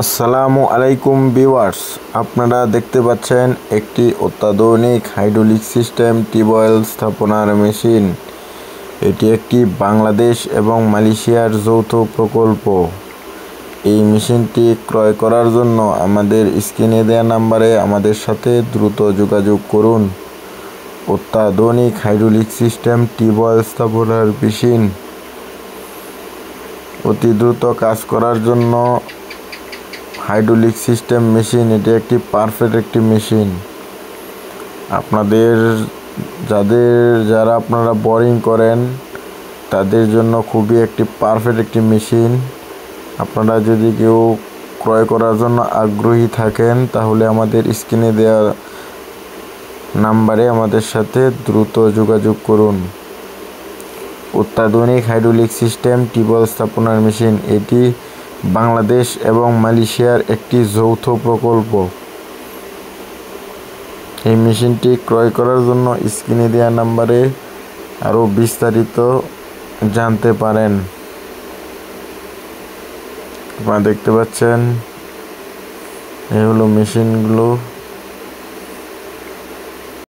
আসসালামু আলাইকুম ভিউয়ার্স, আপনারা দেখতে পাচ্ছেন একটি অত্যাধুনিক হাইড্রোলিক সিস্টেম টিউবওয়েল স্থাপনার মেশিন। এটি একটি বাংলাদেশ এবং মালয়েশিয়ার যৌথ প্রকল্প। এই মেশিনটি ক্রয় করার জন্য আমাদের স্ক্রিনে দেওয়া নাম্বারে আমাদের সাথে দ্রুত যোগাযোগ করুন। অত্যাধুনিক হাইড্রোলিক সিস্টেম টিউবওয়েল স্থাপনার মেশিন অতি দ্রুত কাজ করার জন্য হাইড্রোলিক সিস্টেম মেশিন এটি একটি পারফেক্ট একটি মেশিন। যারা আপনারা বোরিং করেন তাদের জন্য খুবই একটি পারফেক্ট একটি মেশিন। আপনারা যদি কেউ ক্রয় করার জন্য আগ্রহী থাকেন তাহলে আমাদের স্ক্রিনে দেওয়া নাম্বারে আমাদের সাথে দ্রুত যোগাযোগ করুন। অত্যাধুনিক হাইড্রোলিক সিস্টেম টিউবওয়েল স্থাপনার মেশিন এটি বাংলাদেশ এবং মালয়েশিয়ার একটি যৌথ প্রকল্প। এই মেশিনটি ক্রয় করার জন্য স্ক্রিনে দেওয়া নাম্বারে আরও বিস্তারিত জানতে পারেন। আপনারা দেখতে পাচ্ছেন এই হলো মেশিনগুলো।